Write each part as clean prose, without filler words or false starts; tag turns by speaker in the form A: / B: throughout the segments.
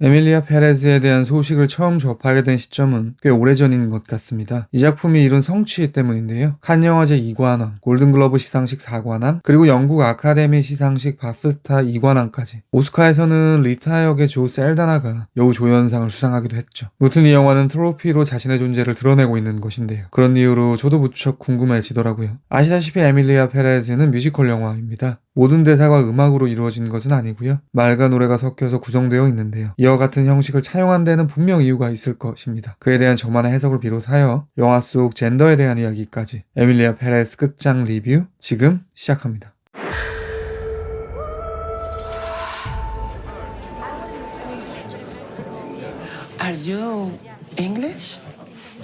A: 에밀리아 페레즈에 대한 소식을 처음 접하게 된 시점은 꽤 오래전인 것 같습니다. 이 작품이 이룬 성취 때문인데요. 칸 영화제 2관왕, 골든글러브 시상식 4관왕, 그리고 영국 아카데미 시상식 바프타 2관왕까지. 오스카에서는 리타 역의 조 셀다나가 여우 조연상을 수상하기도 했죠. 무튼 이 영화는 트로피로 자신의 존재를 드러내고 있는 것인데요. 그런 이유로 저도 무척 궁금해지더라고요. 아시다시피 에밀리아 페레즈는 뮤지컬 영화입니다. 모든 대사가 음악으로 이루어진 것은 아니고요. 말과 노래가 섞여서 구성되어 있는데요. 이와 같은 형식을 차용한 데는 분명 이유가 있을 것입니다. 그에 대한 저만의 해석을 비롯하여 영화 속 젠더에 대한 이야기까지 에밀리아 페레즈 끝장 리뷰 지금 시작합니다.
B: Are you English?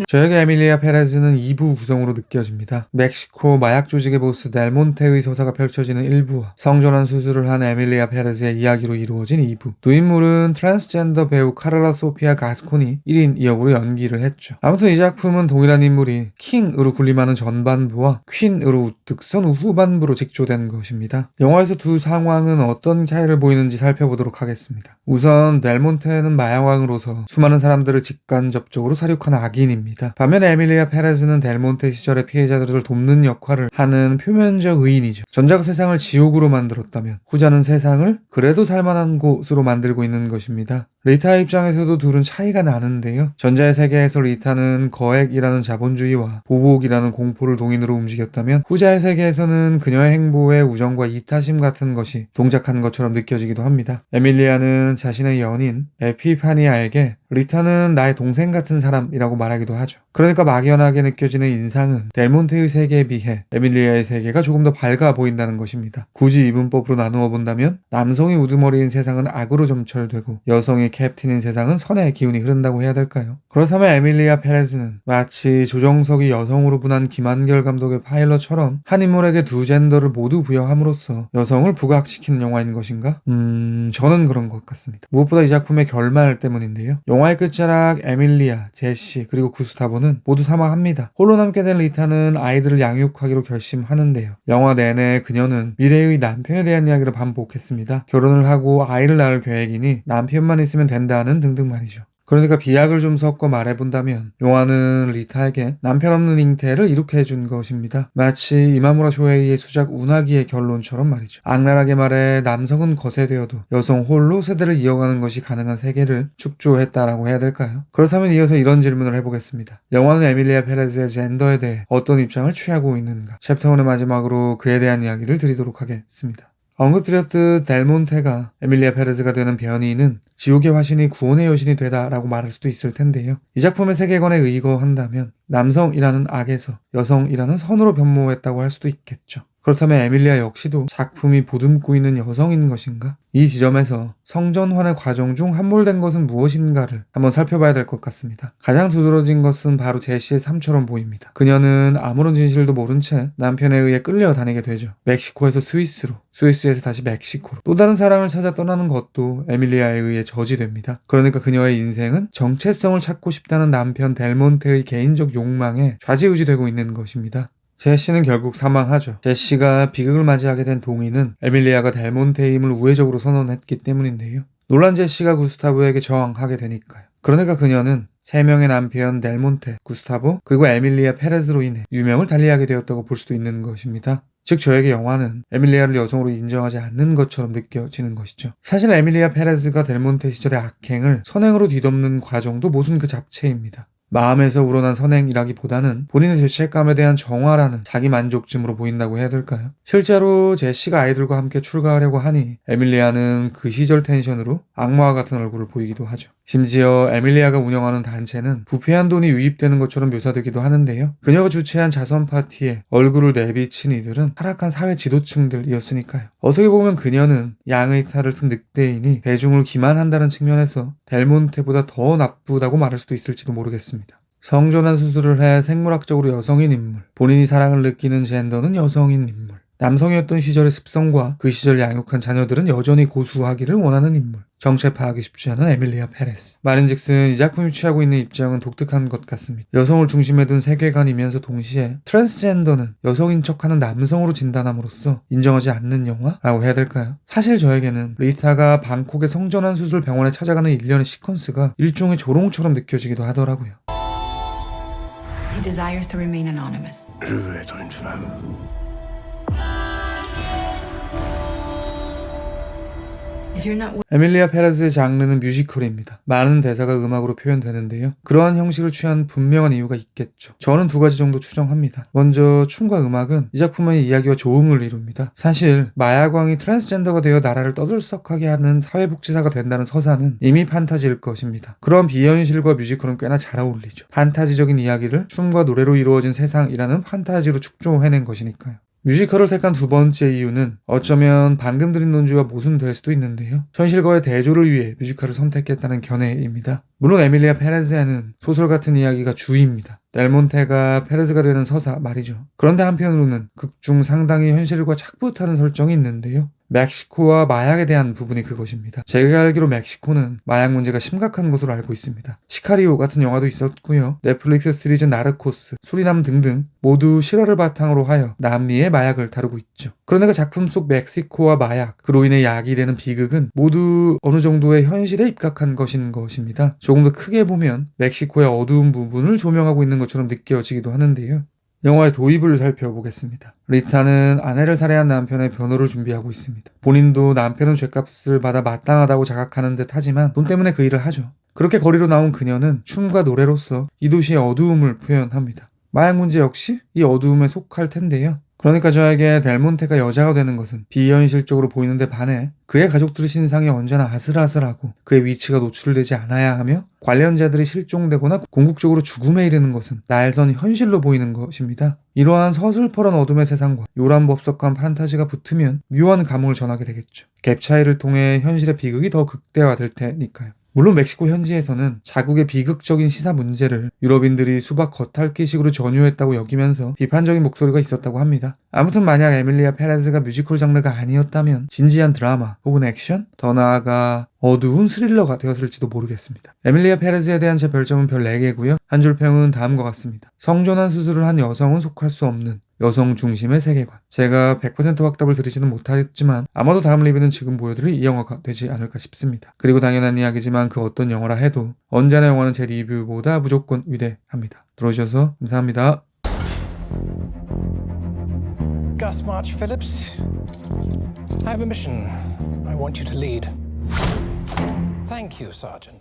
A: 저에게 에밀리아 페레즈는 2부 구성으로 느껴집니다. 멕시코 마약 조직의 보스 델몬테의 서사가 펼쳐지는 1부와 성전환 수술을 한 에밀리아 페레즈의 이야기로 이루어진 2부. 두 인물은 트랜스젠더 배우 카를라 소피아 가스코니 1인 2역으로 연기를 했죠. 아무튼 이 작품은 동일한 인물이 킹으로 군림하는 전반부와 퀸으로 우뚝 선 후반부로 직조된 것입니다. 영화에서 두 상황은 어떤 차이를 보이는지 살펴보도록 하겠습니다. 우선 델몬테는 마약왕으로서 수많은 사람들을 직간접적으로 사륙한 악인입니다. 반면에 에밀리아 페레즈는 델몬테 시절의 피해자들을 돕는 역할을 하는 표면적 의인이죠. 전자가 세상을 지옥으로 만들었다면 후자는 세상을 그래도 살만한 곳으로 만들고 있는 것입니다. 리타 입장에서도 둘은 차이가 나는데요. 전자의 세계에서 리타는 거액이라는 자본주의와 보복이라는 공포를 동인으로 움직였다면 후자의 세계에서는 그녀의 행보에 우정과 이타심 같은 것이 동작한 것처럼 느껴지기도 합니다. 에밀리아는 자신의 연인 에피파니아에게 리타는 나의 동생 같은 사람이라고 말하기도 하죠. 그러니까 막연하게 느껴지는 인상은 델몬테의 세계에 비해 에밀리아의 세계가 조금 더 밝아 보인다는 것입니다. 굳이 이분법으로 나누어 본다면 남성이 우두머리인 세상은 악으로 점철되고 여성이 캡틴인 세상은 선의 기운이 흐른다고 해야 될까요? 그렇다면 에밀리아 페레즈는 마치 조정석이 여성으로 분한 김한결 감독의 파일럿처럼 한 인물에게 두 젠더를 모두 부여함으로써 여성을 부각시키는 영화인 것인가? 저는 그런 것 같습니다. 무엇보다 이 작품의 결말 때문인데요. 영화의 끝자락 에밀리아, 제시, 그리고 구스타보는 모두 사망합니다. 홀로 남게 된 리타는 아이들을 양육하기로 결심하는데요. 영화 내내 그녀는 미래의 남편에 대한 이야기를 반복했습니다. 결혼을 하고 아이를 낳을 계획이니 남편만 있으면 된다는 등등 말이죠. 그러니까 비약을 좀 섞어 말해본다면 영화는 리타에게 남편 없는 잉태를 이룩해 준 것입니다. 마치 이마무라 쇼헤이의 수작 운하기의 결론처럼 말이죠. 악랄하게 말해 남성은 거세되어도 여성 홀로 세대를 이어가는 것이 가능한 세계를 축조했다라고 해야 될까요? 그렇다면 이어서 이런 질문을 해보겠습니다. 영화는 에밀리아 페레즈의 젠더에 대해 어떤 입장을 취하고 있는가? 챕터 1의 마지막으로 그에 대한 이야기를 드리도록 하겠습니다. 언급드렸듯 델몬테가 에밀리아 페레즈가 되는 변이는 지옥의 화신이 구원의 여신이 되다라고 말할 수도 있을 텐데요. 이 작품의 세계관에 의거한다면 남성이라는 악에서 여성이라는 선으로 변모했다고 할 수도 있겠죠. 그렇다면 에밀리아 역시도 작품이 보듬고 있는 여성인 것인가? 이 지점에서 성전환의 과정 중 함몰된 것은 무엇인가를 한번 살펴봐야 될 것 같습니다. 가장 두드러진 것은 바로 제시의 삶처럼 보입니다. 그녀는 아무런 진실도 모른 채 남편에 의해 끌려다니게 되죠. 멕시코에서 스위스로, 스위스에서 다시 멕시코로. 또 다른 사랑을 찾아 떠나는 것도 에밀리아에 의해 저지됩니다. 그러니까 그녀의 인생은 정체성을 찾고 싶다는 남편 델몬테의 개인적 욕망에 좌지우지되고 있는 것입니다. 제시는 결국 사망하죠. 제시가 비극을 맞이하게 된 동의는 에밀리아가 델몬테의 힘을 우회적으로 선언했기 때문인데요. 놀란 제시가 구스타보에게 저항하게 되니까요. 그러니까 그녀는 3명의 남편 델몬테, 구스타보, 그리고 에밀리아 페레즈로 인해 유명을 달리하게 되었다고 볼 수도 있는 것입니다. 즉 저에게 영화는 에밀리아를 여성으로 인정하지 않는 것처럼 느껴지는 것이죠. 사실 에밀리아 페레즈가 델몬테 시절의 악행을 선행으로 뒤덮는 과정도 모순 그 자체입니다. 마음에서 우러난 선행이라기보다는 본인의 죄책감에 대한 정화라는 자기 만족쯤으로 보인다고 해야 될까요? 실제로 제시가 아이들과 함께 출가하려고 하니 에밀리아는 그 시절 텐션으로 악마와 같은 얼굴을 보이기도 하죠. 심지어 에밀리아가 운영하는 단체는 부패한 돈이 유입되는 것처럼 묘사되기도 하는데요. 그녀가 주최한 자선 파티에 얼굴을 내비친 이들은 타락한 사회 지도층들이었으니까요. 어떻게 보면 그녀는 양의 탈을 쓴 늑대이니 대중을 기만한다는 측면에서 델몬테보다 더 나쁘다고 말할 수도 있을지도 모르겠습니다. 성전환 수술을 해 생물학적으로 여성인 인물, 본인이 사랑을 느끼는 젠더는 여성인 인물, 남성이었던 시절의 습성과 그 시절 양육한 자녀들은 여전히 고수하기를 원하는 인물. 정체 파악이 쉽지 않은 에밀리아 페레스. 말인즉슨 이 작품이 취하고 있는 입장은 독특한 것 같습니다. 여성을 중심에 둔 세계관이면서 동시에 트랜스젠더는 여성인 척하는 남성으로 진단함으로써 인정하지 않는 영화라고 해야 될까요? 사실 저에게는 리타가 방콕의 성전환 수술 병원에 찾아가는 일련의 시퀀스가 일종의 조롱처럼 느껴지기도 하더라고요.
C: He desires to remain anonymous.
D: Je veux être une femme.
C: If you're not
A: 에밀리아 페레즈의 장르는 뮤지컬입니다. 많은 대사가 음악으로 표현되는데요. 그러한 형식을 취한 분명한 이유가 있겠죠. 저는 두 가지 정도 추정합니다. 먼저 춤과 음악은 이 작품의 이야기와 조응을 이룹니다. 사실 마약왕이 트랜스젠더가 되어 나라를 떠들썩하게 하는 사회복지사가 된다는 서사는 이미 판타지일 것입니다. 그런 비현실과 뮤지컬은 꽤나 잘 어울리죠. 판타지적인 이야기를 춤과 노래로 이루어진 세상이라는 판타지로 축조해낸 것이니까요. 뮤지컬을 택한 두 번째 이유는 어쩌면 방금 드린 논지와 모순될 수도 있는데요. 현실과의 대조를 위해 뮤지컬을 선택했다는 견해입니다. 물론 에밀리아 페레즈에는 소설 같은 이야기가 주입니다. 델몬테가 페레즈가 되는 서사 말이죠. 그런데 한편으로는 극 중 상당히 현실과 착붙하는 설정이 있는데요. 멕시코와 마약에 대한 부분이 그것입니다. 제가 알기로 멕시코는 마약 문제가 심각한 것으로 알고 있습니다. 시카리오 같은 영화도 있었고요. 넷플릭스 시리즈 나르코스, 수리남 등등 모두 실화를 바탕으로 하여 남미의 마약을 다루고 있죠. 그런데 그 작품 속 멕시코와 마약, 그로 인해 약이 되는 비극은 모두 어느 정도의 현실에 입각한 것인 것입니다. 조금 더 크게 보면 멕시코의 어두운 부분을 조명하고 있는 것처럼 느껴지기도 하는데요. 영화의 도입을 살펴보겠습니다. 리타는 아내를 살해한 남편의 변호를 준비하고 있습니다. 본인도 남편은 죗값을 받아 마땅하다고 자각하는 듯 하지만 돈 때문에 그 일을 하죠. 그렇게 거리로 나온 그녀는 춤과 노래로서 이 도시의 어두움을 표현합니다. 마약 문제 역시 이 어두움에 속할 텐데요. 그러니까 저에게 델몬테가 여자가 되는 것은 비현실적으로 보이는데 반해 그의 가족들의 신상이 언제나 아슬아슬하고 그의 위치가 노출되지 않아야 하며 관련자들이 실종되거나 궁극적으로 죽음에 이르는 것은 날선 현실로 보이는 것입니다. 이러한 서슬퍼런 어둠의 세상과 요란법석한 판타지가 붙으면 묘한 감흥을 전하게 되겠죠. 갭 차이를 통해 현실의 비극이 더 극대화될 테니까요. 물론 멕시코 현지에서는 자국의 비극적인 시사 문제를 유럽인들이 수박 겉핥기식으로 전유했다고 여기면서 비판적인 목소리가 있었다고 합니다. 아무튼 만약 에밀리아 페레즈가 뮤지컬 장르가 아니었다면 진지한 드라마 혹은 액션, 더 나아가 어두운 스릴러가 되었을지도 모르겠습니다. 에밀리아 페레즈에 대한 제 별점은 별 4개고요. 한 줄 평은 다음과 같습니다. 성전환 수술을 한 여성은 속할 수 없는 여성 중심의 세계관. 제가 100% 확답을 드리지는 못하겠지만 아마도 다음 리뷰는 지금 보여드릴 이 영화가 되지 않을까 싶습니다. 그리고 당연한 이야기지만 그 어떤 영화라 해도 언제나 영화는 제 리뷰보다 무조건 위대합니다. 들어주셔서 감사합니다.
E: Gus March Phillips, I have a mission I want you to lead. Thank you, Sergeant.